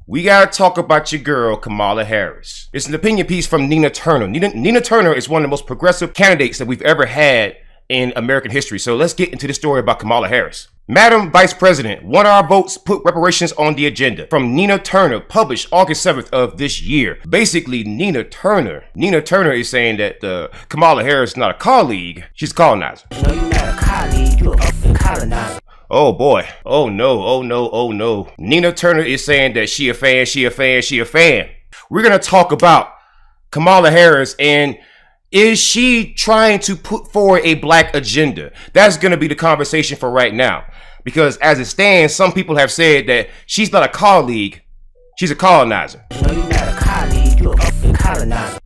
We gotta talk about your girl, Kamala Harris. It's an opinion piece from Nina Turner. Nina Turner is one of the most progressive candidates that we've ever had in American history. So let's get into the story about Kamala Harris. Madam Vice President, want our votes, put reparations on the agenda. From Nina Turner, published August 7th of this year. Basically, Nina Turner is saying that Kamala Harris is not a colleague, she's a colonizer. No, you're not a colleague, you're a colonizer. Oh boy. Oh no, oh no, oh no. Nina Turner is saying that she a fan. We're gonna talk about Kamala Harris and is she trying to put forward a black agenda? That's gonna be the conversation for right now. Because as it stands, some people have said that she's not a colleague, she's a colonizer. No, you're not a colleague, you're a colonizer.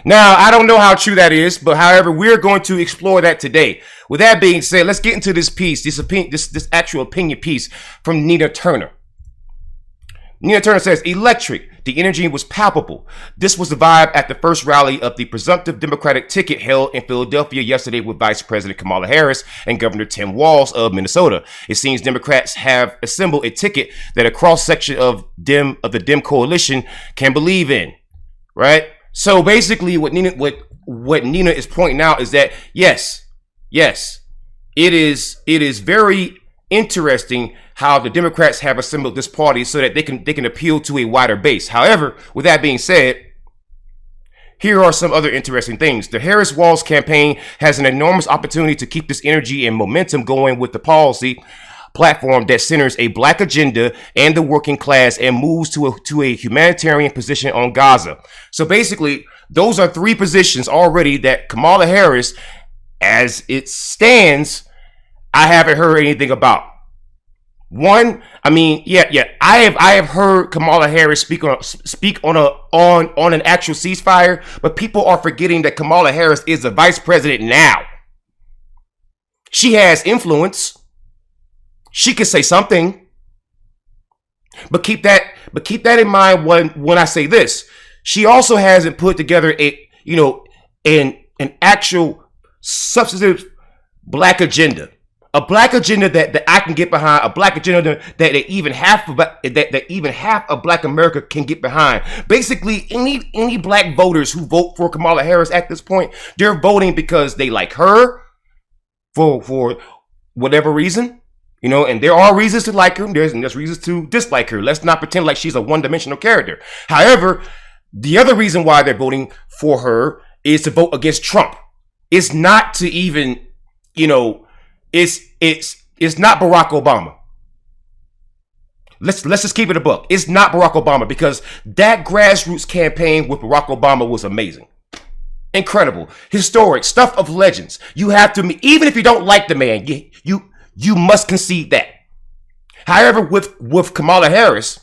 Now, I don't know how true that is, but however, we're going to explore that today. With that being said, let's get into this piece, this actual opinion piece from Nina Turner. Nina Turner says, electric, the energy was palpable. This was the vibe at the first rally of the presumptive Democratic ticket held in Philadelphia yesterday with Vice President Kamala Harris and Governor Tim Walz of Minnesota. It seems Democrats have assembled a ticket that a cross-section of the Dem coalition can believe in, right? So basically what Nina is pointing out is that yes, it is very interesting how the Democrats have assembled this party so that they can appeal to a wider base. However, with that being said, here are some other interesting things. The Harris-Walz campaign has an enormous opportunity to keep this energy and momentum going with the policy platform that centers a black agenda and the working class and moves to a humanitarian position on Gaza. So basically, those are three positions already that Kamala Harris, as it stands, I haven't heard anything about. One, I mean, I have heard Kamala Harris speak on an actual ceasefire, but people are forgetting that Kamala Harris is the vice president now. She has influence. She could say something, but keep that in mind when I say this. She also hasn't put together an actual substantive black agenda, a black agenda that I can get behind, a black agenda that even half of Black America can get behind. Basically, any black voters who vote for Kamala Harris at this point, they're voting because they like her for whatever reason. And there are reasons to like her, and there's reasons to dislike her. Let's not pretend like she's a one-dimensional character. However, the other reason why they're voting for her is to vote against Trump. It's not to even, it's not Barack Obama. Let's just keep it a buck. It's not Barack Obama, because that grassroots campaign with Barack Obama was amazing. Incredible. Historic. Stuff of legends. You have to, even if you don't like the man, you must concede that. However, with Kamala Harris,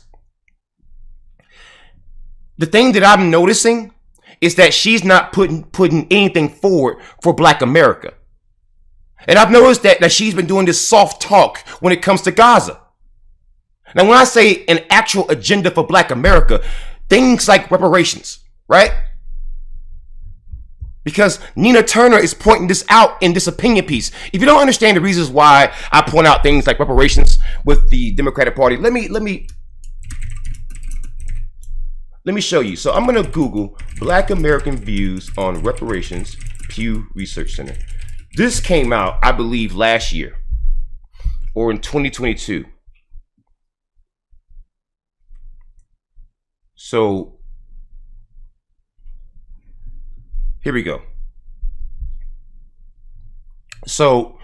the thing that I'm noticing is that she's not putting anything forward for Black America. And I've noticed that she's been doing this soft talk when it comes to Gaza. Now, when I say an actual agenda for Black America, things like reparations, right? Because Nina Turner is pointing this out in this opinion piece. If you don't understand the reasons why I point out things like reparations with the Democratic Party, let me show you. So I'm going to Google Black American views on reparations, Pew Research Center. This came out, I believe, last year or in 2022. So here we go. So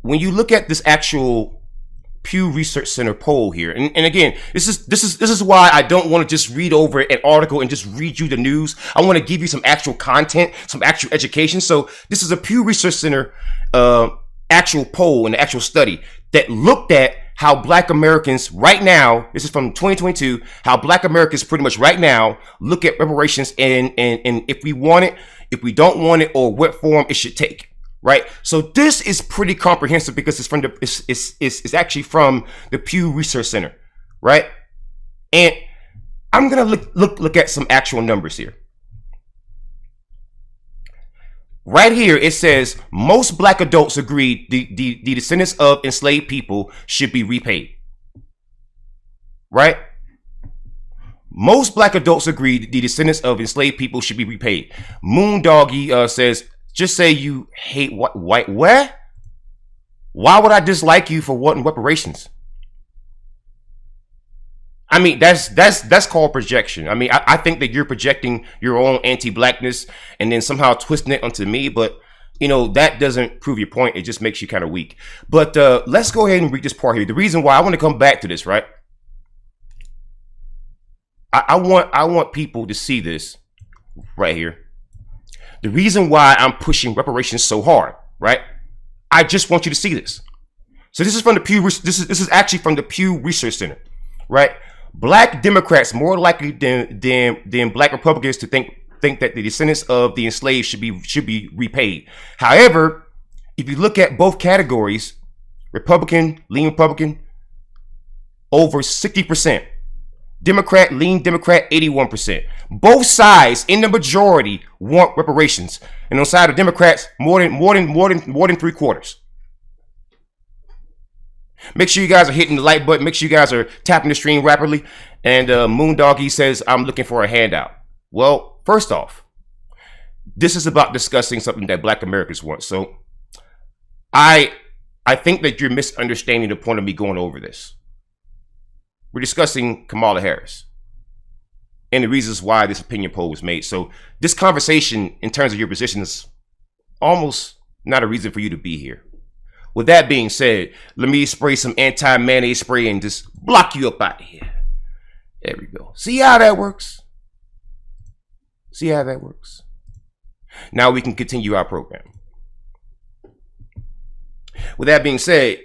when you look at this actual Pew Research Center poll here, and again, this is why I don't want to just read over an article and just read you the news. I want to give you some actual content, some actual education. So this is a Pew Research Center actual poll and actual study that looked at how Black Americans right now, this is from 2022, how Black Americans pretty much right now look at reparations and if we want it, if we don't want it, or what form it should take, right? So this is pretty comprehensive because it's actually from the Pew Research Center, right? And I'm gonna look at some actual numbers here. Right here, it says most Black adults agree the descendants of enslaved people should be repaid. right? Most black adults agree that the descendants of enslaved people should be repaid. Moondoggy says, just say you hate white. Where? Why would I dislike you for wanting reparations? I mean, that's called projection. I mean, I think that you're projecting your own anti-blackness and then somehow twisting it onto me, but you know, that doesn't prove your point. It just makes you kind of weak. But let's go ahead and read this part here. The reason why I want to come back to this, right? I want people to see this right here. The reason why I'm pushing reparations so hard, right? I just want you to see this. So this is from the Pew. This is actually from the Pew Research Center, right? Black Democrats more likely than black Republicans to think that the descendants of the enslaved should be repaid. However, if you look at both categories, lean Republican, over 60%. Democrat, lean Democrat, 81%. Both sides in the majority want reparations. And on the side of Democrats, more than 3/4. Make sure you guys are hitting the like button. Make sure you guys are tapping the stream rapidly. And Moondoggy says, I'm looking for a handout. Well, first off, this is about discussing something that black Americans want. So I think that you're misunderstanding the point of me going over this. We're discussing Kamala Harris and the reasons why this opinion poll was made. So this conversation in terms of your position is almost not a reason for you to be here. With that being said, let me spray some anti-mayonnaise spray and just block you up out of here. There we go. See how that works? See how that works? Now we can continue our program. With that being said,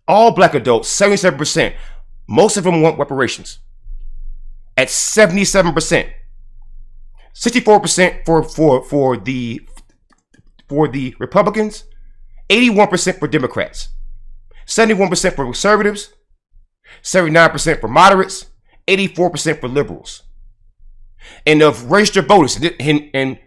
all black adults, 77%, most of them want reparations at 77%. 64% for the Republicans, 81% for Democrats, 71% for conservatives, 79% for moderates, 84% for liberals. And of registered voters, and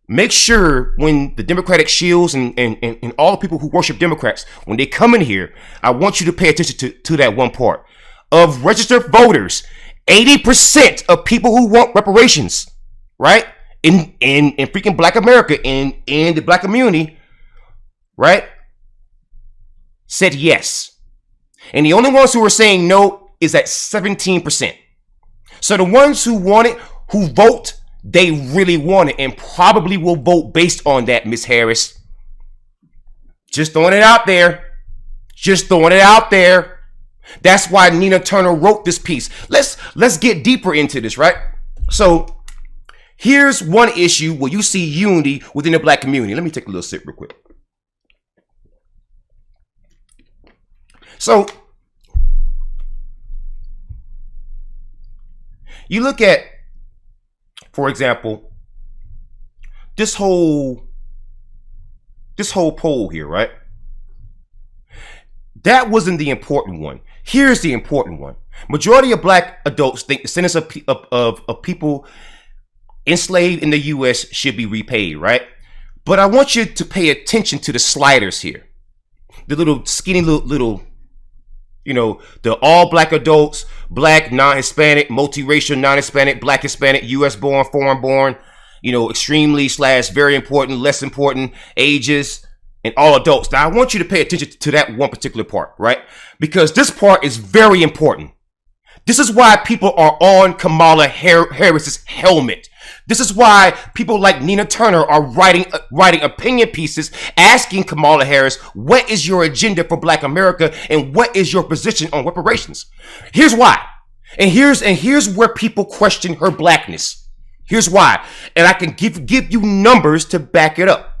make sure when the Democratic shills and all the people who worship Democrats, when they come in here, I want you to pay attention to that one part. Of registered voters, 80% of people who want reparations, right? In freaking black America, in the black community, right? Said yes. And the only ones who are saying no is at 17%. So the ones who want it, who vote, they really want it and probably will vote based on that, Miss Harris. Just throwing it out there. Just throwing it out there. That's why Nina Turner wrote this piece. Let's get deeper into this, right? So here's one issue where you see unity within the black community. Let me take a little sip real quick. So you look at, for example, this whole poll here, right? That wasn't the important one. Here's the important one. Majority of black adults think descendants of people enslaved in the U.S. should be repaid, right? But I want you to pay attention to the sliders here. The little skinny little, you know, the all black adults, black, non-Hispanic, multiracial, non-Hispanic, black, Hispanic, U.S. born, foreign born, you know, extremely / very important, less important, ages, and all adults. Now, I want you to pay attention to that one particular part, right? Because this part is very important. This is why people are on Kamala Harris's helmet. This is why people like Nina Turner are writing opinion pieces asking Kamala Harris, what is your agenda for black America and what is your position on reparations? Here's why. And here's where people question her blackness. Here's why. And I can give you numbers to back it up,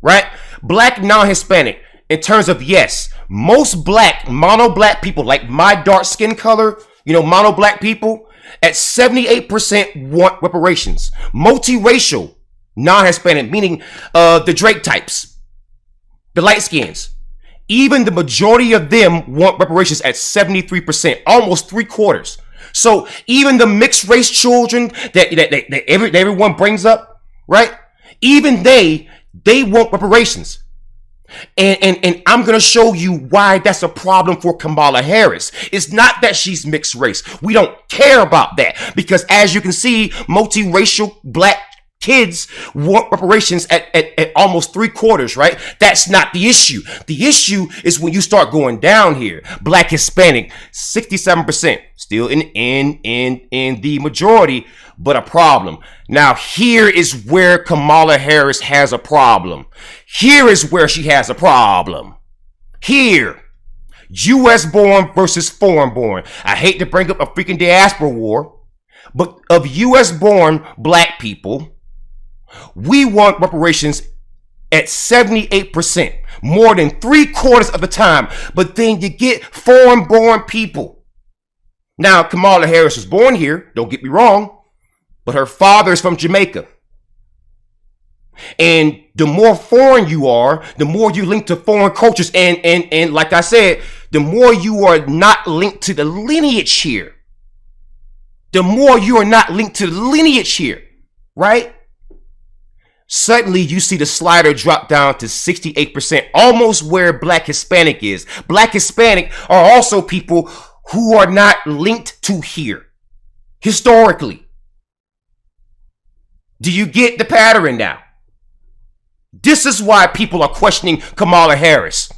right? Black non-Hispanic, in terms of yes, most black, mono-black people, like my dark skin color, you know, mono-black people, at 78% want reparations. Multiracial, non-Hispanic, meaning the Drake types, the light skins, even the majority of them want reparations at 73%, almost 3/4. So even the mixed race children that everyone brings up, right? Even they want reparations. And I'm going to show you why that's a problem for Kamala Harris. It's not that she's mixed race. We don't care about that because as you can see, multiracial black kids want reparations at almost 3/4, right? That's not the issue. The issue is when you start going down here. Black Hispanic, 67%, still in the majority, but a problem. Now, here is where Kamala Harris has a problem. Here is where she has a problem. Here. U.S. born versus foreign born. I hate to bring up a freaking diaspora war, but of U.S. born black people, we want reparations at 78%, more than 3/4 of the time. But then you get foreign born people. Now, Kamala Harris was born here, don't get me wrong, but her father is from Jamaica. And the more foreign you are, the more you link to foreign cultures. And like I said, the more you are not linked to the lineage here. The more you are not linked to the lineage here, right? Suddenly you see the slider drop down to 68%, almost where Black Hispanic is. Black Hispanic are also people who are not linked to here, historically. Do you get the pattern now? This is why people are questioning Kamala Harris.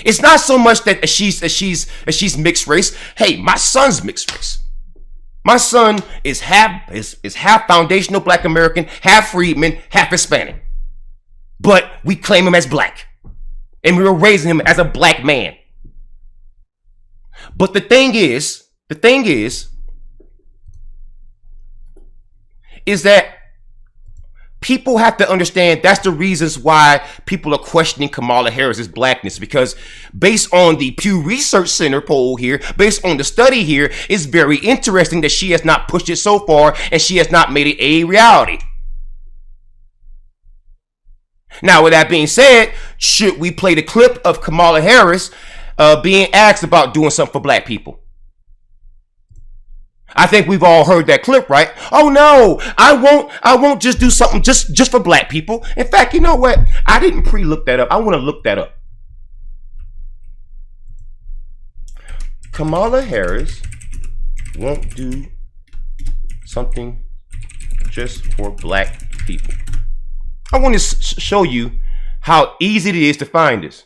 It's not so much that she's mixed race. Hey, my son's mixed race. My son is half foundational Black American, half freedman, half Hispanic. But we claim him as black. And we were raising him as a black man. But the thing is that people have to understand that's the reasons why people are questioning Kamala Harris's blackness, because based on the Pew Research Center poll here, based on the study here, it's very interesting that she has not pushed it so far and she has not made it a reality. Now, with that being said, should we play the clip of Kamala Harris being asked about doing something for black people? I think we've all heard that clip, right? Oh no, I won't just do something just for black people. In fact, you know what? I didn't pre-look that up. I want to look that up. Kamala Harris won't do something just for black people. I want to show you how easy it is to find this.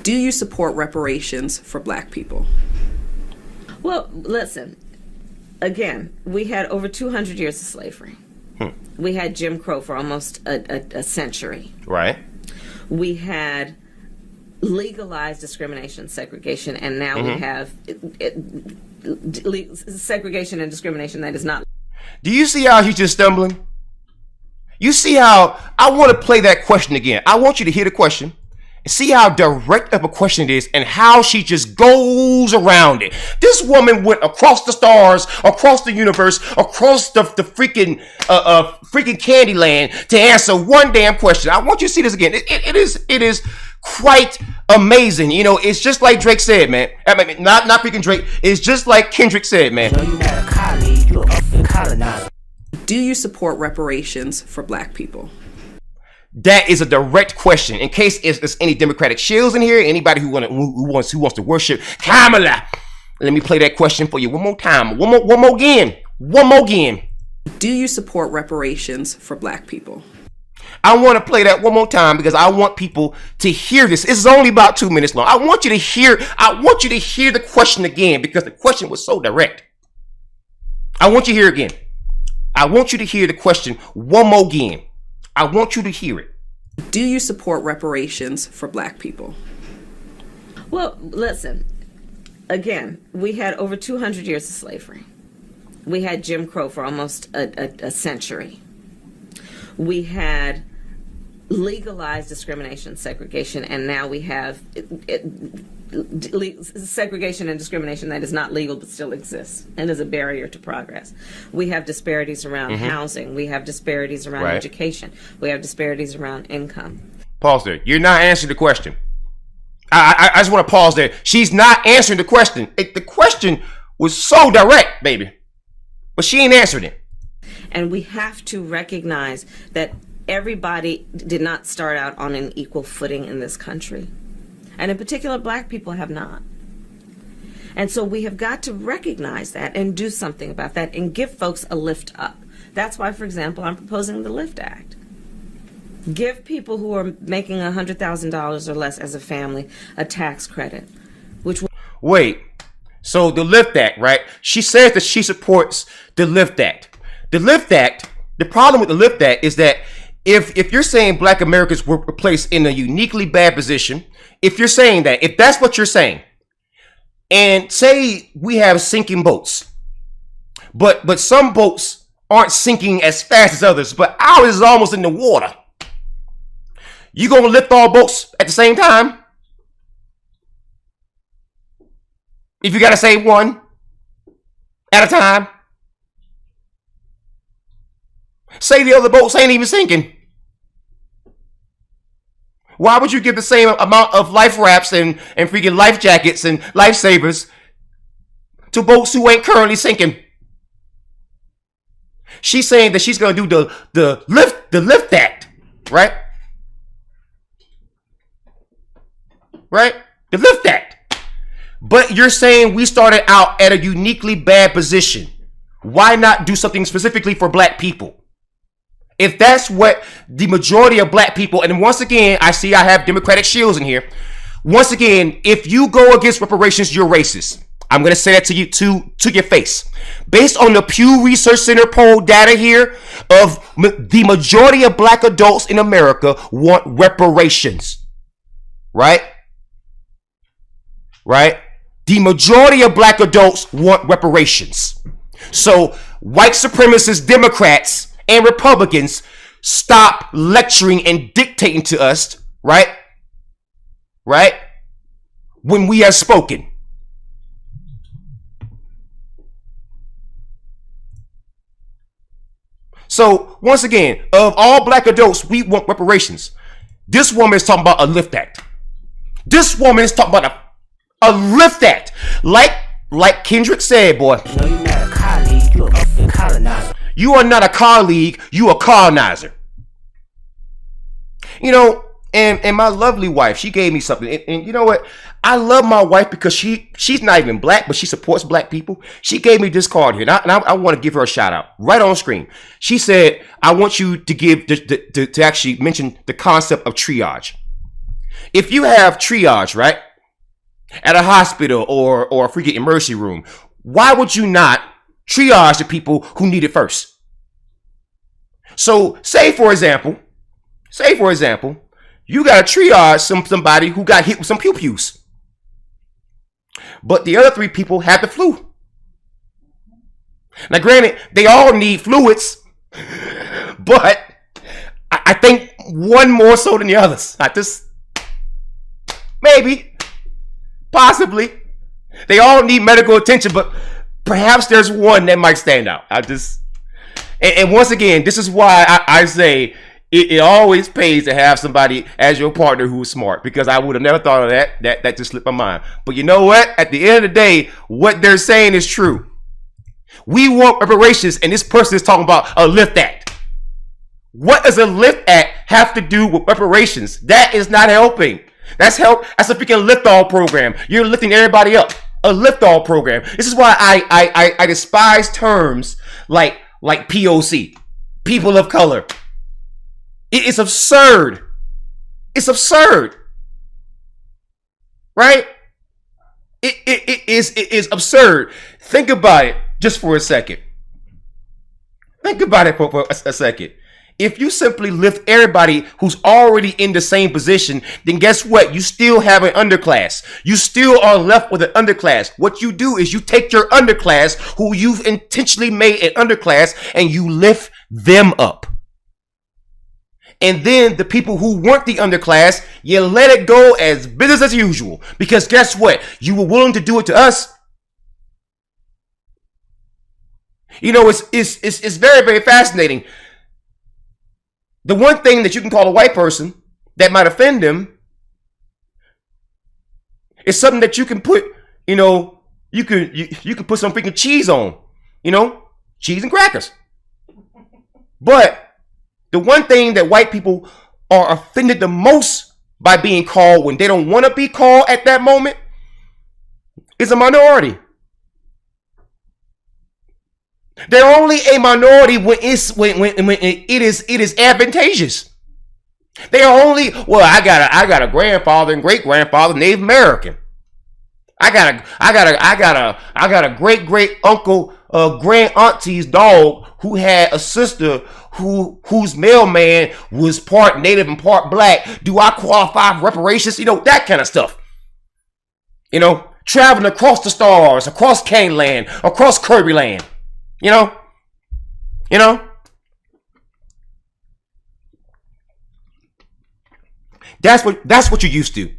Do you support reparations for black people? Well, listen. Again, we had over 200 years of slavery. We had Jim Crow for almost a century. Right. We had legalized discrimination, segregation, and now we have segregation and discrimination that is not. Do you see how he's just stumbling? You see how I want to play that question again. I want you to hear the question. See how direct of a question it is and how she just goes around it. This woman went across the stars, across the universe, across the freaking candy land to answer one damn question. I want you to see this again. It is quite amazing. You know, it's just like Drake said, man. I mean, not freaking Drake. It's just like Kendrick said, man. No, you're not a colleague, you're a colonizer. Do you support reparations for black people? That is a direct question. In case there's any Democratic shills in here, anybody who wants to worship Kamala, let me play that question for you one more time. One more again. Do you support reparations for black people? I want to play that one more time because I want people to hear this. It's only about 2 minutes long. I want you to hear the question again because the question was so direct. I want you to hear it again. I want you to hear the question one more again. I want you to hear it. Do you support reparations for black people? Well, listen. Again, we had over 200 years of slavery. We had Jim Crow for almost a century. We had legalized discrimination, segregation, and now we have segregation and discrimination that is not legal but still exists and is a barrier to progress. We have disparities around housing. We have disparities around education. We have disparities around income. Pause there. You're not answering the question. I just want to pause there. She's not answering the question. The question was so direct, baby. But she ain't answered it. And we have to recognize that everybody did not start out on an equal footing in this country. And in particular, black people have not. And so we have got to recognize that and do something about that and give folks a lift up. That's why, for example, I'm proposing the LIFT Act. Give people who are making $100,000 or less as a family a tax credit, which will... Wait, so the LIFT Act, right? She says that she supports the LIFT Act. The LIFT Act, the problem with the LIFT Act is that if you're saying black Americans were placed in a uniquely bad position, if you're saying that, if that's what you're saying, and say we have sinking boats, but some boats aren't sinking as fast as others, but ours is almost in the water. You gonna lift all boats at the same time? If you gotta save one at a time? Say the other boats ain't even sinking. Why would you give the same amount of life rafts and freaking life jackets and lifesavers to boats who ain't currently sinking? She's saying that she's gonna do the LIFT Act, right? Right? The LIFT Act. But you're saying we started out at a uniquely bad position. Why not do something specifically for black people? If that's what the majority of black people, and once again, I see I have Democratic shields in here. Once again, if you go against reparations, you're racist. I'm going to say that to you to your face. Based on the Pew Research Center poll data here, of the majority of black adults in America want reparations. Right? Right? The majority of black adults want reparations. So white supremacist Democrats and Republicans, stop lecturing and dictating to us, right? Right? When we have spoken. So, once again, of all black adults, we want reparations. This woman is talking about a LIFT Act. This woman is talking about a LIFT Act. Like Kendrick said, boy. No, you're not a colleague, you're a colonizer. You are not a colleague, you a colonizer. You know, and my lovely wife, she gave me something. And you know what? I love my wife because she's not even black, but she supports black people. She gave me this card here, and I want to give her a shout out right on screen. She said, I want you to give to actually mention the concept of triage. If you have triage, right, at a hospital or a freaking emergency room, why would you not triage the people who need it first? So say for example, you got to triage somebody who got hit with some pew-pews, but the other 3 people have the flu. Now granted, they all need fluids, but I think one more so than the others. I just, maybe, possibly, they all need medical attention, but perhaps there's one that might stand out. And once again, this is why I say it always pays to have somebody as your partner who's smart, because I would have never thought of that. That just slipped my mind. But you know what? At the end of the day, what they're saying is true. We want reparations, and this person is talking about a LIFT Act. What does a LIFT Act have to do with reparations? That is not helping. That's a freaking lift-all program. You're lifting everybody up. A lift-all program. This is why I despise terms like POC, people of color. It is absurd. It's absurd. Right? It is absurd. Think about it just for a second. Think about it for a second. If you simply lift everybody who's already in the same position, then guess what? You still have an underclass. You still are left with an underclass. What you do is you take your underclass, who you've intentionally made an underclass, and you lift them up. And then the people who weren't the underclass, you let it go as business as usual. Because guess what? You were willing to do it to us. You know, it's very, very fascinating. The one thing that you can call a white person that might offend them is something that you can put, you know, you can put some freaking cheese on, you know, cheese and crackers. But The one thing that white people are offended the most by being called when they don't want to be called at that moment is a minority. They're only a minority when it is advantageous. They are only, well, I got a grandfather and great grandfather Native American. I got a great uncle, grand auntie's dog who had a sister whose mailman was part Native and part black. Do I qualify for reparations? You know, that kind of stuff. You know, traveling across the stars, across Caneland, across Kirby Land. You know. That's what you're used to.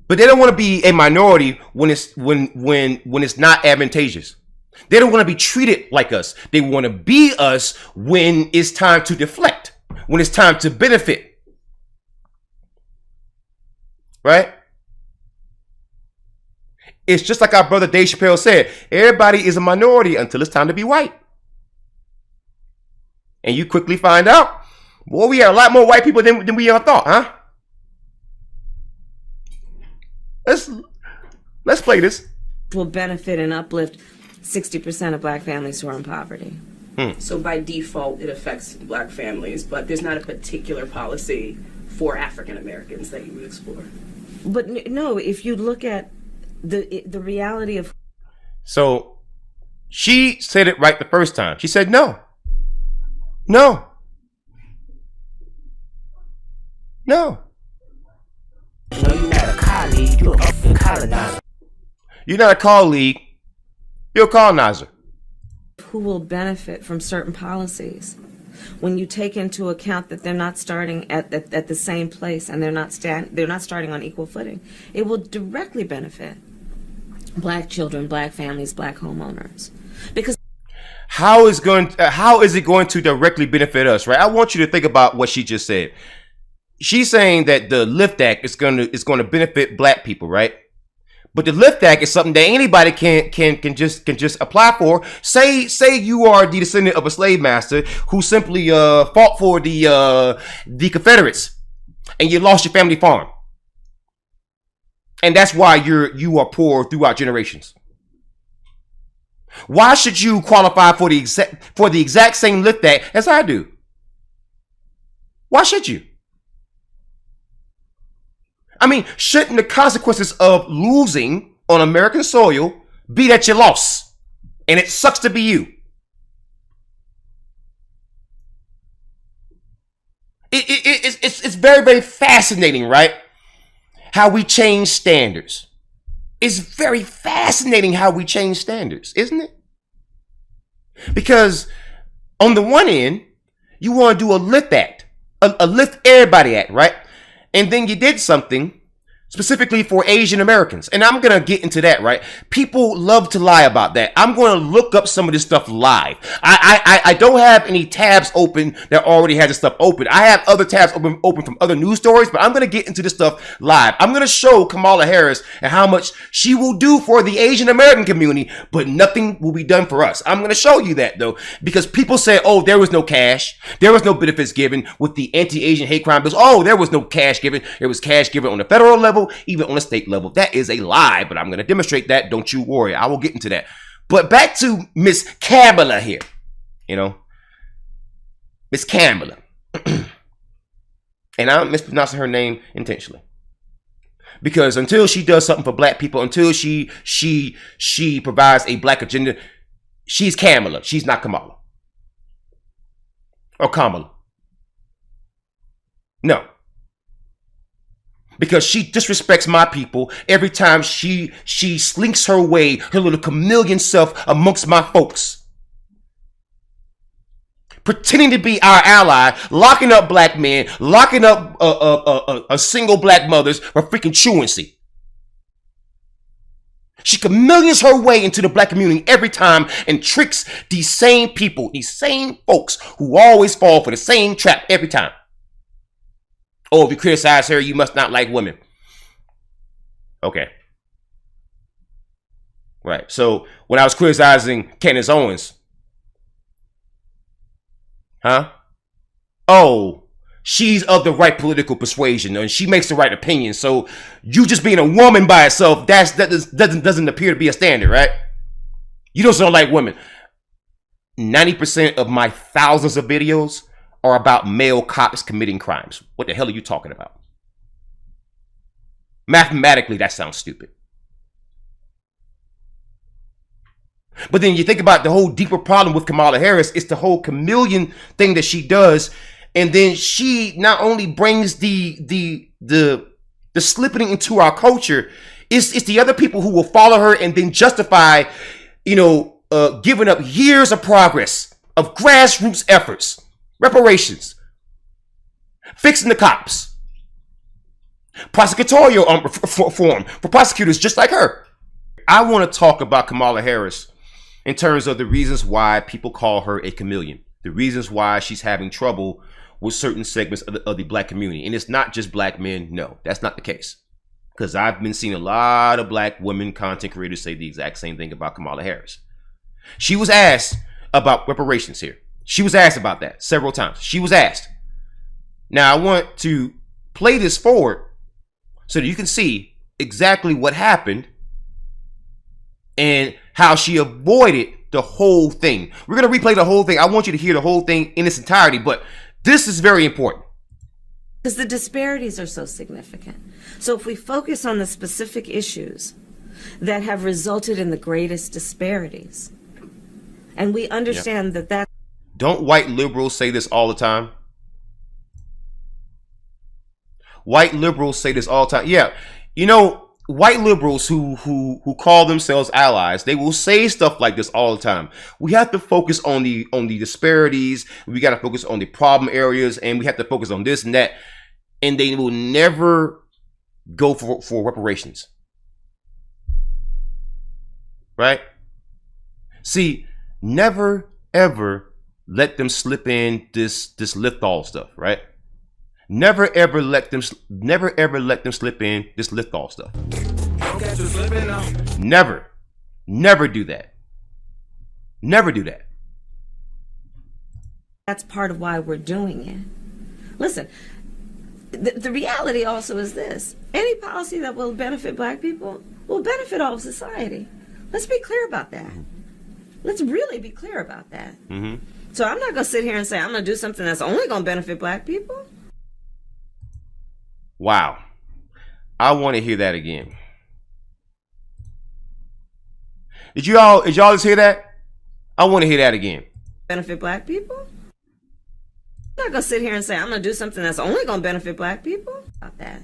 But they don't want to be a minority when it's not advantageous. They don't want to be treated like us. They want to be us when it's time to deflect, when it's time to benefit. Right? It's just like our brother Dave Chappelle said, everybody is a minority until it's time to be white. And you quickly find out, boy, we have a lot more white people than we ever thought, huh? Let's play this. Will benefit and uplift 60% of black families who are in poverty. So by default, it affects black families, but there's not a particular policy for African Americans that you would explore. But no, if you look at the reality of... So she said it right the first time. She said no. No. No, you're not a colleague, you're a colonizer. You're not a colleague, you're a colonizer. who will benefit from certain policies. When you take into account that they're not starting at the same place and they're not starting on equal footing, it will directly benefit black children, black families, black homeowners. Because how is it going to directly benefit us, right? I want you to think about what she just said. She's saying that the LIFT Act is going to benefit black people, right? But the LIFT Act is something that anybody can just apply for. Say you are the descendant of a slave master who simply fought for the Confederates, and you lost your family farm, and that's why you are poor throughout generations. Why should you qualify for the exact same LIFT Act as I do? Why should you? I mean, shouldn't the consequences of losing on American soil be that you lost? And it sucks to be you. It's very, very fascinating, right? How we change standards. It's very fascinating how we change standards, isn't it? Because on the one end, you want to do a LIFT Act, a lift everybody act, right? And then you did something specifically for Asian Americans. And I'm going to get into that, right? People love to lie about that. I'm going to look up some of this stuff live. I don't have any tabs open that already has this stuff open. I have other tabs open from other news stories, but I'm going to get into this stuff live. I'm going to show Kamala Harris and how much she will do for the Asian American community, but nothing will be done for us. I'm going to show you that, though, because people say, oh, there was no cash. There was no benefits given with the anti-Asian hate crime bills. Oh, there was no cash given. There was cash given on the federal level, even on the state level. That is a lie, but I'm going to demonstrate that. Don't you worry. I will get into that. But back to Miss Kamala here. You know, Miss Kamala. And I'm mispronouncing her name intentionally. Because until she does something for black people, until she provides a black agenda, she's Kamala. She's not Kamala. Or Kamala. No. Because she disrespects my people every time she slinks her way, her little chameleon self amongst my folks. Pretending to be our ally, locking up black men, locking up a single black mothers for freaking truancy. She chameleons her way into the black community every time and tricks these same people, these same folks who always fall for the same trap every time. Oh, if you criticize her, you must not like women. Okay. Right. So when I was criticizing Candace Owens, huh? oh, she's of the right political persuasion and she makes the right opinion. So you just being a woman by itself, doesn't appear to be a standard, right? You don't like women. 90% of my thousands of videos are about male cops committing crimes. What the hell are you talking about? Mathematically, that sounds stupid. But then you think about the whole deeper problem with Kamala Harris. It's the whole chameleon thing that she does. And then she not only brings the slipping into our culture, it's the other people who will follow her and then justify, giving up years of progress, of grassroots efforts, reparations, fixing the cops, prosecutorial reform for prosecutors just like her. I want to talk about Kamala Harris in terms of the reasons why people call her a chameleon, the reasons why she's having trouble with certain segments of the black community. And it's not just black men. No, that's not the case. Because I've been seeing a lot of black women content creators say the exact same thing about Kamala Harris. She was asked about reparations here. She was asked about that several times. She was asked. Now, I want to play this forward so that you can see exactly what happened and how she avoided the whole thing. We're going to replay the whole thing. I want you to hear the whole thing in its entirety, but this is very important. Because the disparities are so significant. So if we focus on the specific issues that have resulted in the greatest disparities, and we understand that Don't white liberals say this all the time? White liberals say this all the time. Yeah, white liberals who call themselves allies, they will say stuff like this all the time. We have to focus on the disparities. We got to focus on the problem areas, and we have to focus on this and that. And they will never go for reparations, right? See, never ever let them slip in this Lithol stuff, right? Never ever let them slip in this Lithol stuff. Don't catch you slipping now. Never do that. Never do that. that's part of why we're doing it. Listen, the reality also is this: any policy that will benefit black people will benefit all of society. Let's be clear about that. Let's really be clear about that. Mm-hmm. So I'm not going to sit here and say I'm going to do something that's only going to benefit black people. Wow. I want to hear that again. Did y'all just hear that? I want to hear that again. Benefit black people? I'm not going to sit here and say I'm going to do something that's only going to benefit black people. About that.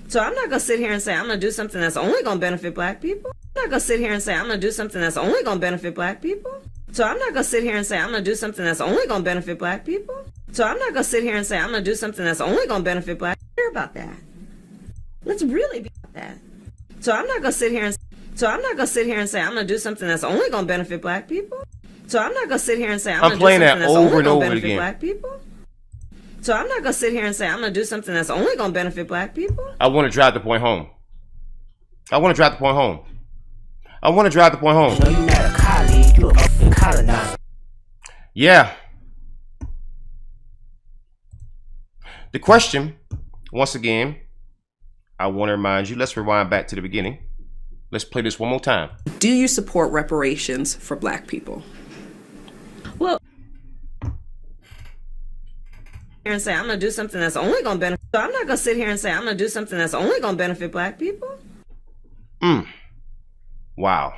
So I'm not going to sit here and say I'm going to do something that's only going to benefit black people. I'm not going to sit here and say I'm going to do something that's only going to benefit black people. So I'm not going to sit here and say I'm going to do something that's only going to benefit black people. So I'm not going to sit here and say I'm going to do something that's only going to benefit black people. Hear about that. Let's really be about that. So I'm not going to sit here and say I'm going to do something that's only going to benefit black people. So I'm not going to sit here and say I'm going to do something that's only going to benefit black people. So I'm not going to sit here and say I'm going to do something that's only going to benefit black people. I want to drive the point home. I want to drive the point home. I want to drive the point home. No, you're not a colleague, you're a colonizer. Yeah. The question, once again, I want to remind you, let's rewind back to the beginning. Let's play this one more time. Do you support reparations for black people? Well, and say I'm going to do something that's only going to benefit. So I'm not going to sit here and say I'm going to do something that's only going to benefit black people. Wow.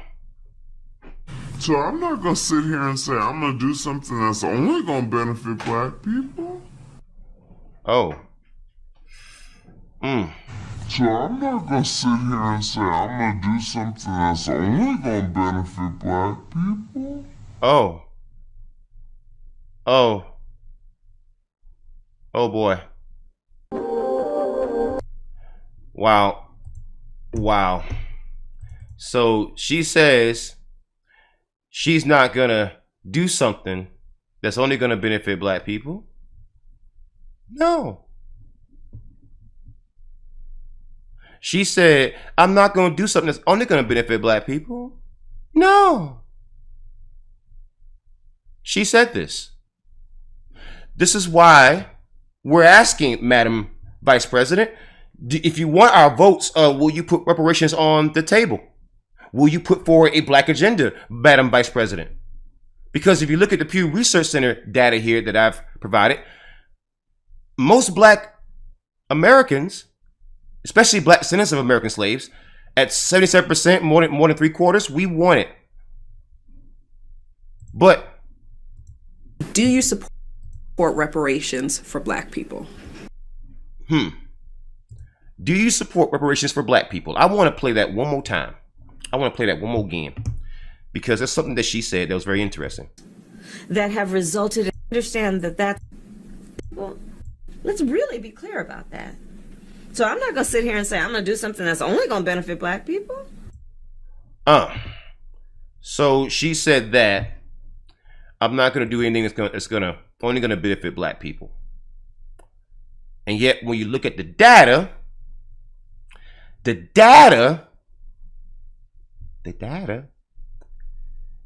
So I'm not gonna sit here and say I'm gonna do something that's only gonna benefit black people. Oh. So I'm not gonna sit here and say I'm gonna do something that's only gonna benefit black people. Oh. Oh. Oh boy. Wow. Wow. So she says she's not gonna do something that's only gonna benefit black people. No. She said, I'm not gonna do something that's only gonna benefit black people. No. She said this. This is why we're asking, Madam Vice President, if you want our votes, will you put reparations on the table? Will you put forward a black agenda, Madam Vice President? Because if you look at the Pew Research Center data here that I've provided, most black Americans, especially black descendants of American slaves, at 77%, more than 3/4, we want it. But Do you support reparations for black people? do you support reparations for black people? I want to play that one more time. I want to play that one more again because that's something that she said that was very interesting. That have resulted in understand that well, let's really be clear about that. So I'm not gonna sit here and say I'm gonna do something that's only gonna benefit black people. So she said that I'm not gonna do anything that's gonna only gonna benefit black people. And yet when you look at the data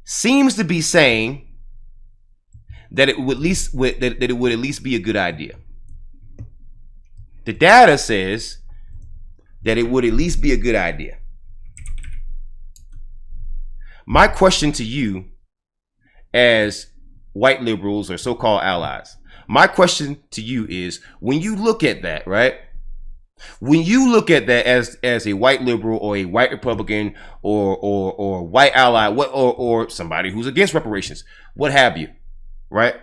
seems to be saying that it would at least be a good idea. The data says that it would at least be a good idea. My question to you as white liberals or so-called allies, my question to you is, when you look at that, right? When you look at that as a white liberal or a white Republican or white ally, or somebody who's against reparations, what have you, right?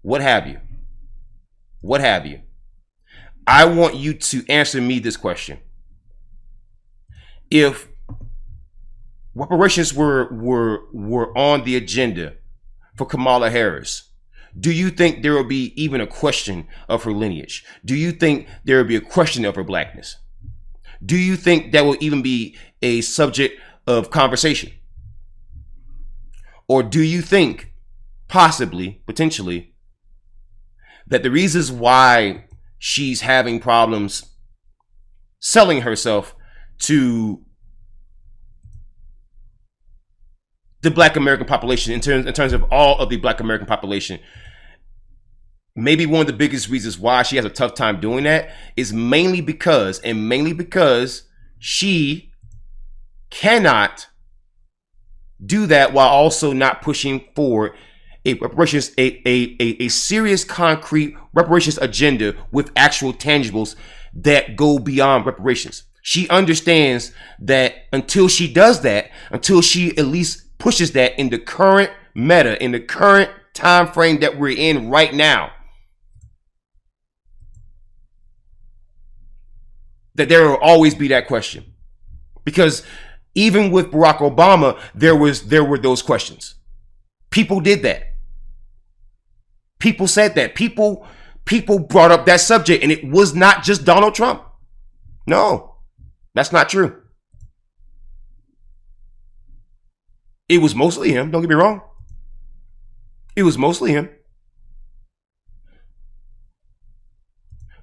What have you? I want you to answer me this question. If reparations were on the agenda for Kamala Harris, do you think there will be even a question of her lineage? Do you think there will be a question of her blackness? Do you think that will even be a subject of conversation? Or do you think possibly, potentially, that the reasons why she's having problems selling herself to the black American population, in terms of all of the black American population, maybe one of the biggest reasons why she has a tough time doing that is mainly because she cannot do that while also not pushing forward a reparations, a serious concrete reparations agenda with actual tangibles that go beyond reparations. She understands that until she does that, until she at least pushes that in the current meta, in the current time frame that we're in right now, that there will always be that question. Because even with Barack Obama, there were those questions. People did that. People said that. People brought up that subject, and it was not just Donald Trump. No, that's not true. It was mostly him. Don't get me wrong. It was mostly him.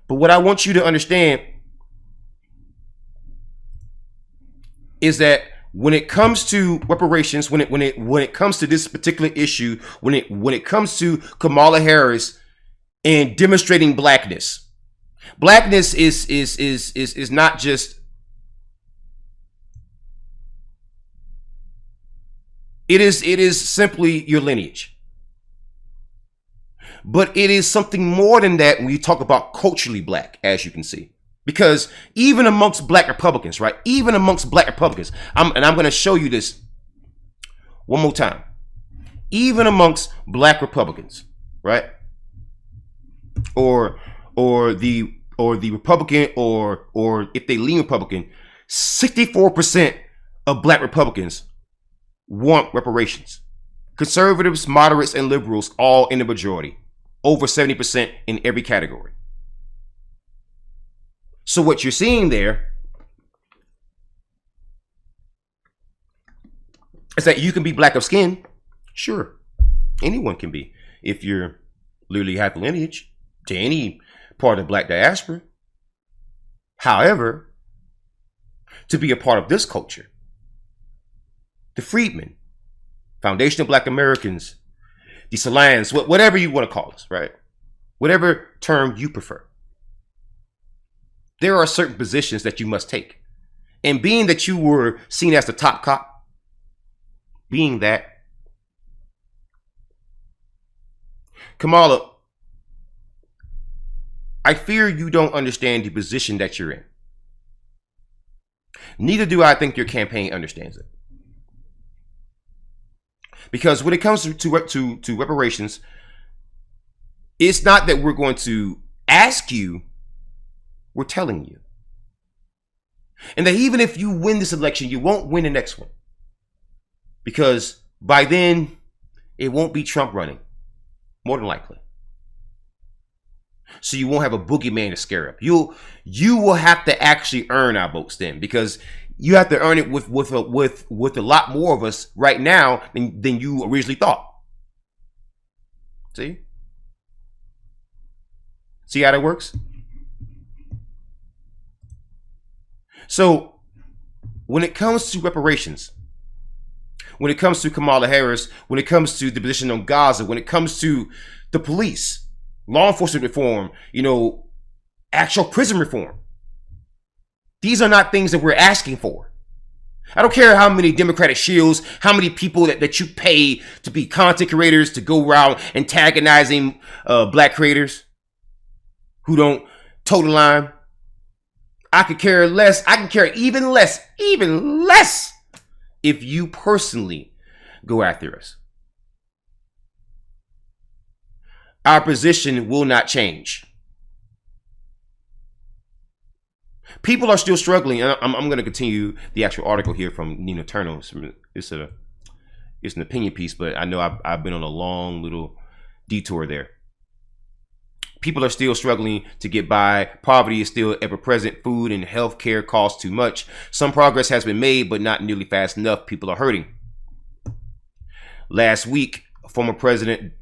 But what I want you to understand is that when it comes to reparations, when it comes to this particular issue, when it comes to Kamala Harris and demonstrating blackness is not just, it is simply your lineage. But it is something more than that when you talk about culturally black, as you can see. Because even amongst black Republicans, right? Even amongst black Republicans, I'm going to show you this one more time. Even amongst black Republicans, right? Or the Republican, or if they lean Republican, 64% of black Republicans want reparations. Conservatives, moderates, and liberals all in the majority. Over 70% in every category. So what you're seeing there is that you can be black of skin. Sure, anyone can be if you're literally half lineage to any part of the black diaspora. However, to be a part of this culture, the freedmen, foundational black Americans, the Salans, whatever you want to call us, right? whatever term you prefer. There are certain positions that you must take. And being that you were seen as the top cop, being that, Kamala, I fear you don't understand the position that you're in. Neither do I think your campaign understands it. Because when it comes to reparations, it's not that we're going to ask you, we're telling you. And that even if you win this election, you won't win the next one. Because by then, it won't be Trump running, more than likely. So you won't have a boogeyman to scare up. You will have to actually earn our votes then, because you have to earn it with a lot more of us right now than you originally thought. See? See how that works? So when it comes to reparations, when it comes to Kamala Harris, when it comes to the position on Gaza, when it comes to the police, law enforcement reform, actual prison reform, these are not things that we're asking for. I don't care how many Democratic shields, how many people that you pay to be content creators to go around antagonizing black creators who don't toe the line. I could care less. I can care even less if you personally go after us. Our position will not change. People are still struggling. I'm going to continue the actual article here from Nina Turner. It's an opinion piece, but I know I've been on a long little detour there. People are still struggling to get by. Poverty is still ever present. Food and health care cost too much. Some progress has been made, but not nearly fast enough. People are hurting. Last week, former President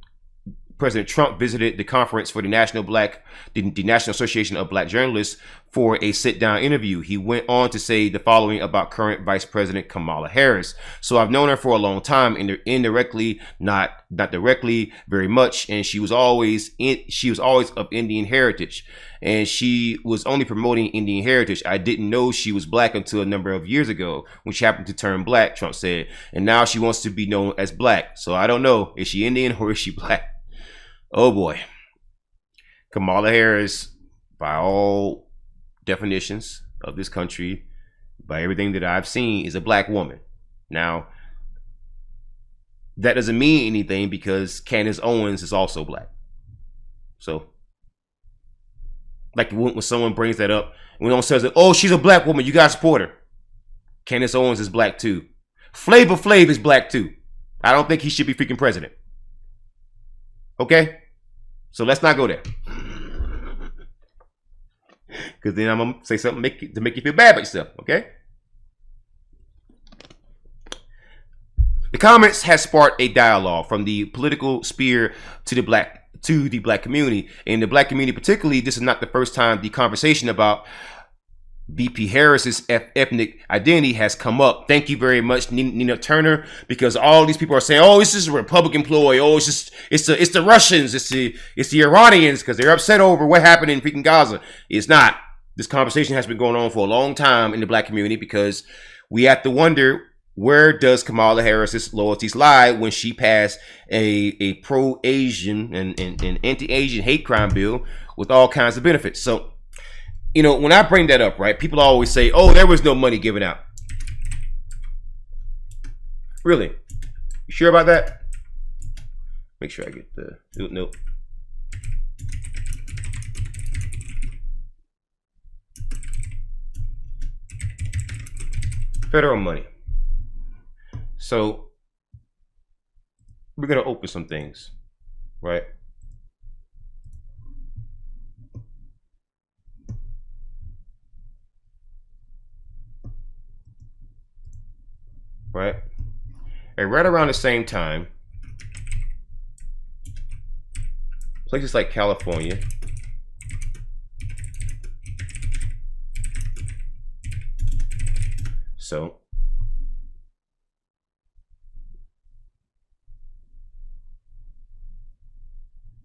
Trump visited the conference for the National Association of Black Journalists for a sit-down interview. He went on to say the following about current Vice President Kamala Harris. So I've known her for a long time, indirectly, not directly, very much, and she was always of Indian heritage, and she was only promoting Indian heritage. I didn't know she was black until a number of years ago when she happened to turn black, Trump said, and now she wants to be known as black. So I don't know, is she Indian or is she black? Oh boy. Kamala Harris, by all definitions of this country, by everything that I've seen, is a black woman. Now, that doesn't mean anything because Candace Owens is also black. So, like when someone brings that up, when someone says that, oh, she's a black woman, you gotta support her. Candace Owens is black too. Flavor Flav is black too. I don't think he should be freaking president. Okay? So let's not go there. Because then I'm going to say something to make you feel bad about yourself. Okay? The comments has sparked a dialogue from the political sphere to the black community. In the black community particularly, this is not the first time the conversation about VP Harris's ethnic identity has come up. Thank you very much, Nina Turner, because all these people are saying, "Oh, this is a Republican ploy. Oh, it's the Russians. It's the Iranians because they're upset over what happened in freaking Gaza." It's not. This conversation has been going on for a long time in the black community because we have to wonder, where does Kamala Harris's loyalties lie when she passed a pro-Asian and anti-Asian hate crime bill with all kinds of benefits? So, when I bring that up, right, people always say, oh, there was no money given out. Really? You sure about that? Make sure I get the note. Federal money. So, we're going to open some things, right? Right? And right around the same time, places like California, so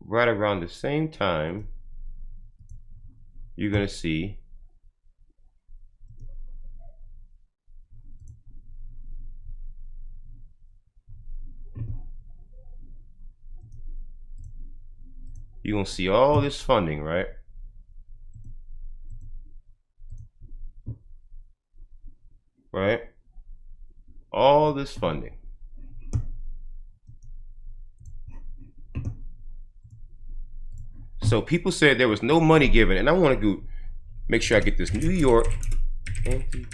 right around the same time, you're going to see all this funding, right? Right? All this funding. So people said there was no money given, and I want to go make sure I get this. New York anti-hate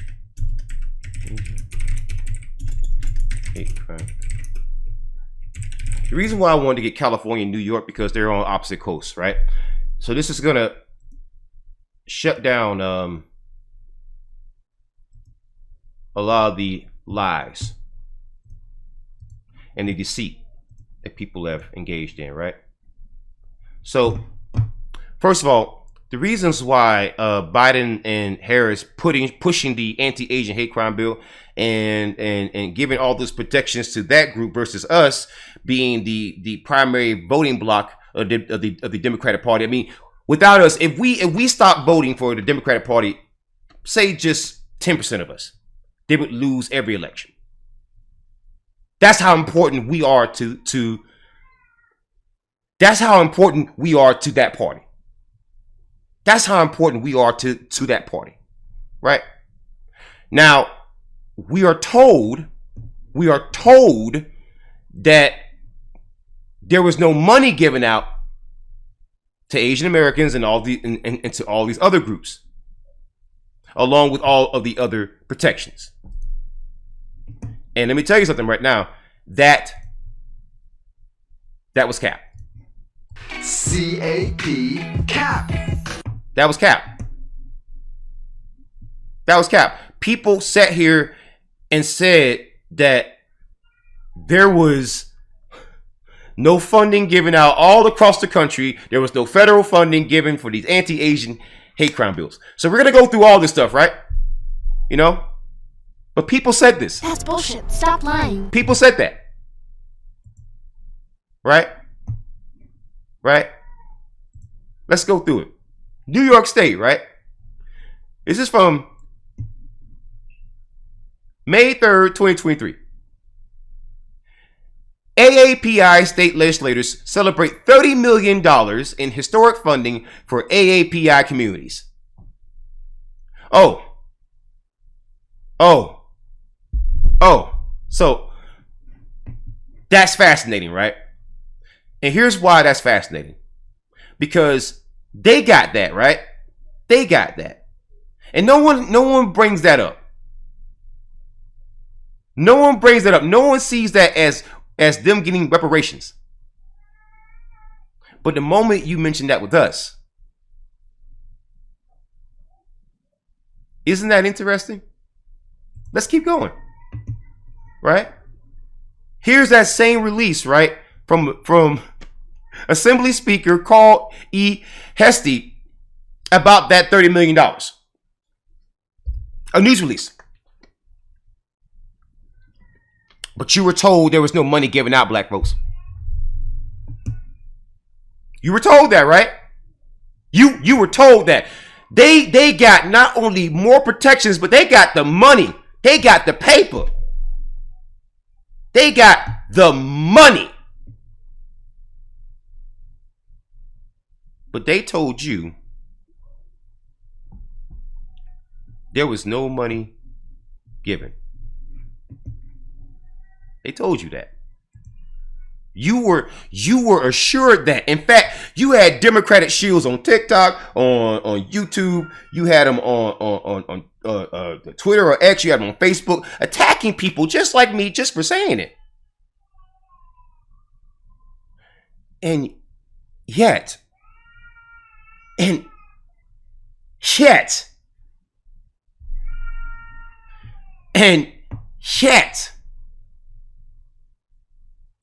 crime. The reason why I wanted to get California and New York because they're on opposite coasts, right? So this is gonna shut down a lot of the lies and the deceit that people have engaged in, right? So first of all, the reasons why Biden and Harris pushing the anti-Asian hate crime bill and giving all those protections to that group versus us being the primary voting bloc of the Democratic Party. I mean, without us, if we stop voting for the Democratic Party, say just 10% of us, they would lose every election. That's how important we are to that's how important we are to that party. That's how important we are to that party, right? Now, we are told that there was no money given out to Asian Americans and and to all these other groups, along with all of the other protections. And let me tell you something right now, that was cap. C-A-P, cap. That was cap. That was cap. People sat here and said that there was no funding given out all across the country. There was no federal funding given for these anti-Asian hate crime bills. So we're going to go through all this stuff, right? You know? But people said this. That's bullshit. Stop lying. People said that. Right? Right? Let's go through it. New York State, right? This is from May 3rd, 2023. AAPI state legislators celebrate $30 million in historic funding for AAPI communities. So that's fascinating, right? And here's why that's fascinating. Because they got that, right? They got that. And no one brings that up. No one brings that up. No one sees that as them getting reparations. But the moment you mention that with us, isn't that interesting? Let's keep going. Right? Here's that same release, right? From Assembly Speaker Carl E. Hesty about that $30 million. A news release. But you were told there was no money given out, black folks. You were told that, right? You were told that. They got not only more protections, but they got the money. They got the paper. They got the money. But they told you there was no money given. They told you that. You were assured that. In fact, you had Democratic shields on TikTok, on YouTube. You had them on Twitter or X. You had them on Facebook, attacking people just like me, just for saying it. And yet,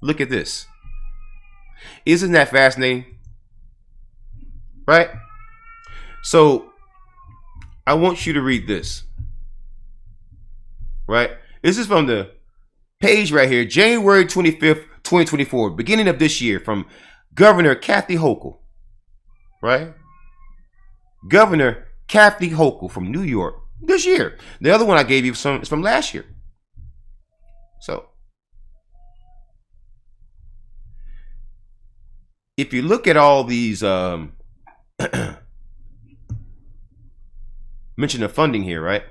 look at this. Isn't that fascinating? Right? So, I want you to read this. Right? This is from the page right here, January 25th, 2024, beginning of this year, from Governor Kathy Hochul, right? Governor Kathy Hochul from New York this year. The other one I gave you is from last year. So, if you look at all these mention of funding here, right?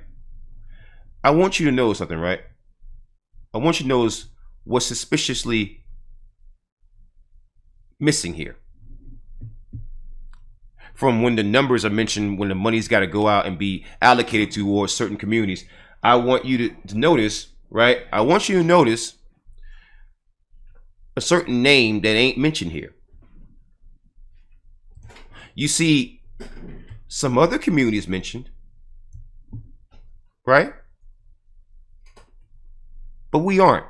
I want you to know something, right? I want you to know what's suspiciously missing here. From when the numbers are mentioned, when the money's got to go out and be allocated towards certain communities, I want you to notice, right? I want you to notice a certain name that ain't mentioned here. You see some other communities mentioned, right? But we aren't.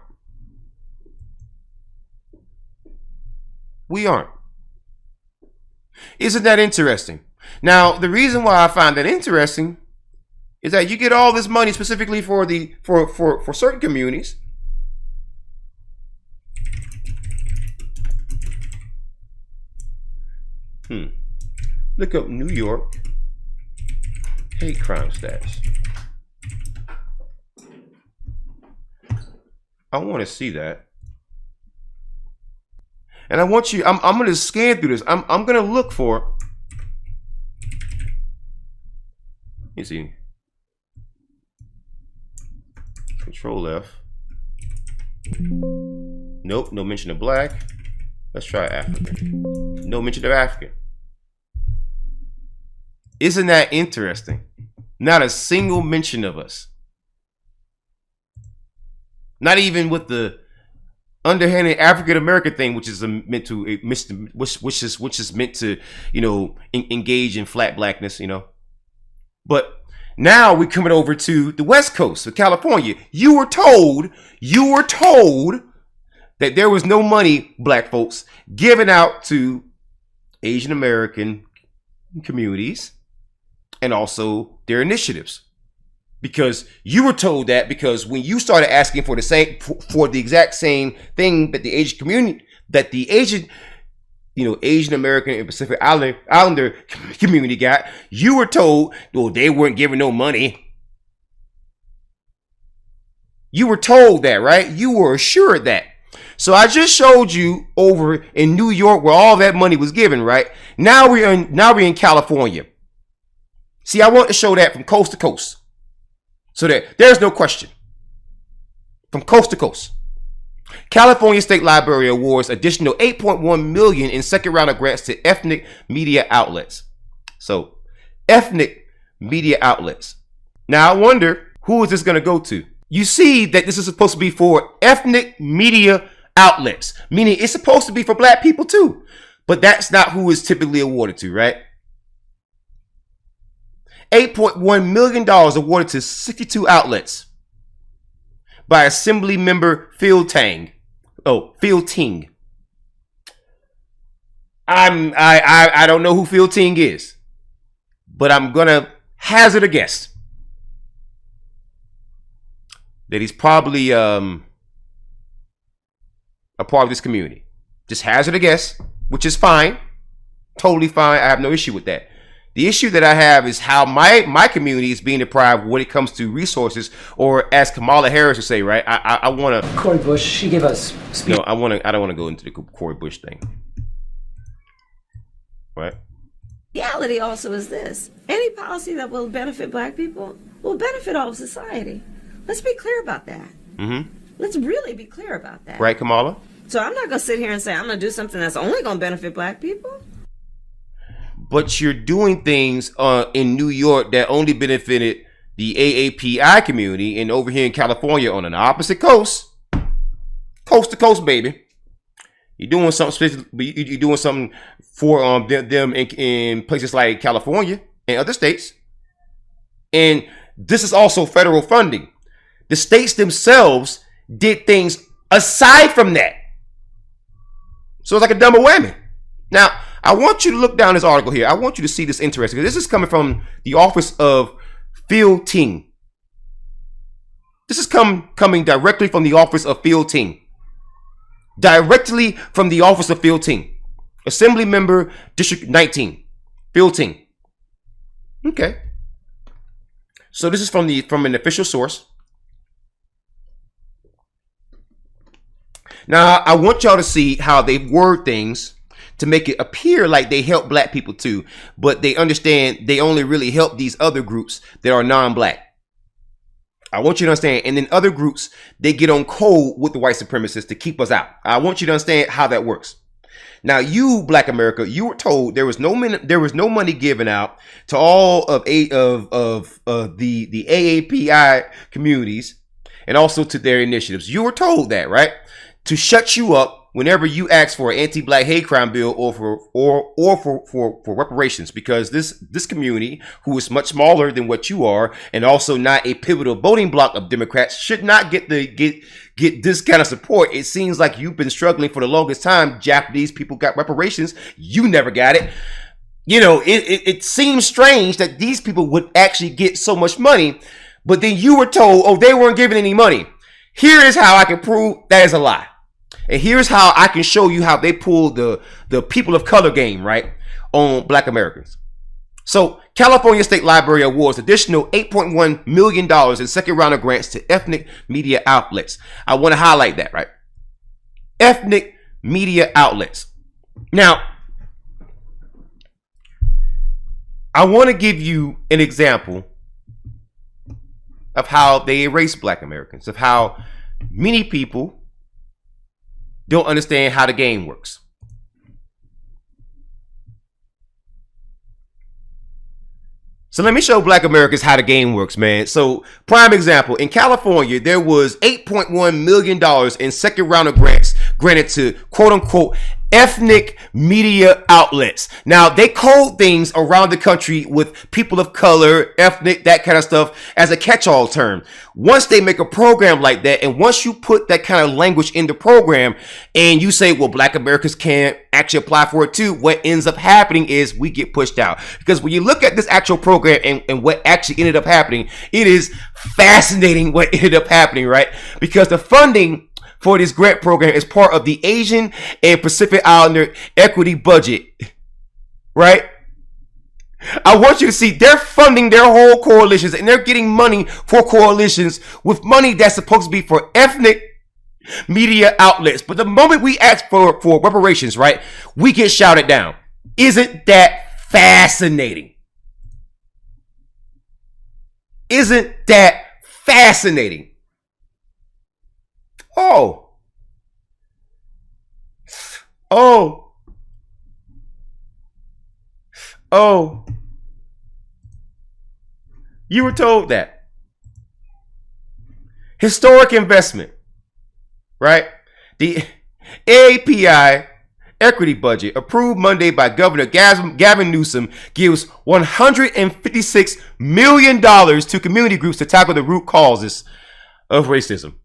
We aren't. Isn't that interesting? Now, the reason why I find that interesting is that you get all this money specifically for certain communities. Look up New York hate crime stats. I want to see that. And I want you, I'm going to scan through this. I'm going to look for, you see, Control F. Nope, no mention of black. Let's try African. No mention of African. Isn't that interesting? Not a single mention of us. Not even with the underhanded African American thing, which is meant to engage in flat blackness, But now we're coming over to the West Coast of California. You were told that there was no money, black folks, given out to Asian American communities and also their initiatives. Because you were told that because when you started asking for the exact same thing that the Asian community, that the Asian American and Pacific Islander community got, you were told, well, they weren't giving no money. You were told that, right? You were assured that. So I just showed you over in New York where all that money was given, right? Now we're in California. See, I want to show that from coast to coast. So that there's no question. From coast to coast. California State Library awards additional $8.1 million in second round of grants to ethnic media outlets. So, ethnic media outlets. Now I wonder, who is this going to go to? You see that this is supposed to be for ethnic media outlets, meaning it's supposed to be for black people too. But that's not who is typically awarded to, right? $8.1 million awarded to 62 outlets by Assembly Member Phil Ting. I don't know who Phil Ting is, but I'm gonna hazard a guess that he's probably a part of this community. Just hazard a guess, which is fine, totally fine. I have no issue with that. The issue that I have is how my community is being deprived when it comes to resources, or as Kamala Harris would say, right? I want to. Cori Bush, she gave us speech. No, I don't want to go into the Cori Bush thing, right? Reality also is this: any policy that will benefit black people will benefit all of society. Let's be clear about that. Let's really be clear about that. Right, Kamala? So I'm not going to sit here and say I'm going to do something that's only going to benefit black people. But you're doing things in New York that only benefited the AAPI community, and over here in California on an opposite coast to coast, baby. You're doing something you're doing something for them in places like California and other states. And this is also federal funding. The states themselves did things aside from that. So it's like a double whammy. Now, I want you to look down this article here. I want you to see this interesting. This is coming from the office of Phil Ting. This is coming directly from the office of Phil Ting. Directly from the office of Phil Ting. Assembly member, District 19, field team. Okay. So this is from an official source. Now, I want y'all to see how they word things to make it appear like they help black people too, but they understand they only really help these other groups that are non-black. I want you to understand. And then other groups, they get on code with the white supremacists to keep us out. I want you to understand how that works. Now, you, Black America, you were told there was no money given out to all of the AAPI communities and also to their initiatives. You were told that, right? To shut you up whenever you ask for an anti-black hate crime bill or for reparations, because this community, who is much smaller than what you are and also not a pivotal voting bloc of Democrats, should not get this kind of support. It seems like you've been struggling for the longest time. Japanese people got reparations. You never got it. You know, it seems strange that these people would actually get so much money, but then you were told, oh, they weren't giving any money. Here is how I can prove that is a lie. And here's how I can show you how they pulled the people of color game, right, on Black Americans. So California State Library awards additional $8.1 million in second round of grants to ethnic media outlets. I want to highlight that, right? Ethnic media outlets. Now, I want to give you an example of how they erase Black Americans, of how many people don't understand how the game works. So let me show Black Americans how the game works, man. So prime example, in California, there was $8.1 million in second round of grants granted to quote unquote ethnic media outlets. Now, they code things around the country with people of color, ethnic, that kind of stuff as a catch-all term. Once they make a program like that, and once you put that kind of language in the program and you say, well, Black Americans can't actually apply for it too, what ends up happening is we get pushed out. Because when you look at this actual program and what actually ended up happening, it is fascinating what ended up happening, right? Because the funding for this grant program is part of the Asian and Pacific Islander equity budget, right? I want you to see they're funding their whole coalitions and they're getting money for coalitions with money that's supposed to be for ethnic media outlets. But the moment we ask for reparations, right, we get shouted down. Isn't that fascinating? Isn't that fascinating? Oh, you were told that. Historic investment, right? The AAPI equity budget approved Monday by Governor Gavin Newsom gives $156 million to community groups to tackle the root causes of racism.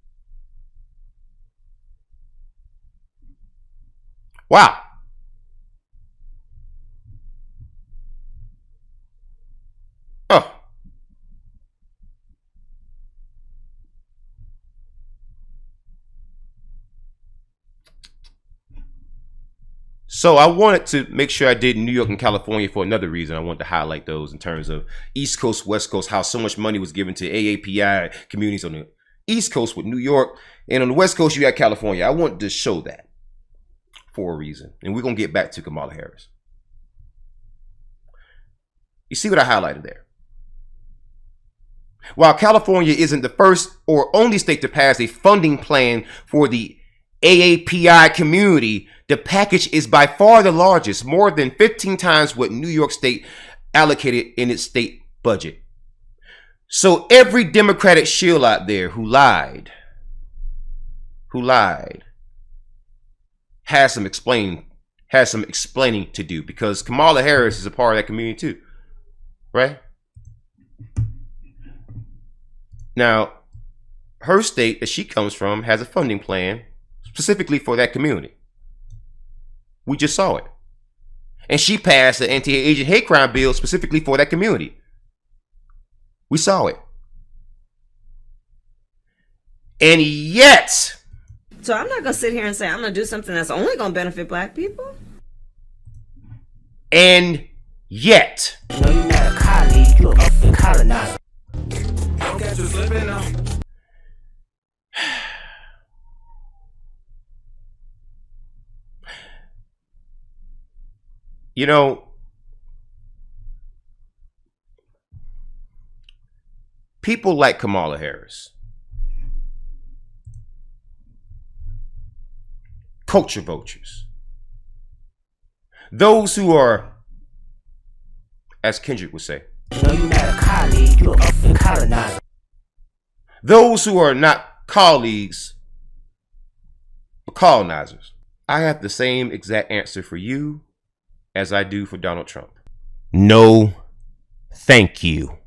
Wow. Oh. So I wanted to make sure I did New York and California for another reason. I wanted to highlight those in terms of East Coast, West Coast, how so much money was given to AAPI communities on the East Coast with New York, and on the West Coast you got California. I wanted to show that for a reason. And we're going to get back to Kamala Harris. You see what I highlighted there? While California isn't the first or only state to pass a funding plan for the AAPI community, the package is by far the largest, more than 15 times what New York State allocated in its state budget. So every Democratic shill out there who lied, has some explaining to do, because Kamala Harris is a part of that community too, right? Now, her state that she comes from has a funding plan specifically for that community. We just saw it. And she passed the anti-Asian hate crime bill specifically for that community. We saw it. And yet, So I'm not going to sit here and say I'm going to do something that's only going to benefit black people. And yet, No, you're not a colleague, you're a colonizer. Don't catch you slipping now. you know, people like Kamala Harris, culture vultures, those who are, as Kendrick would say, No, you're not a colleague, you're a colonizer. those who are not colleagues, but colonizers. I have the same exact answer for you as I do for Donald Trump. No, thank you.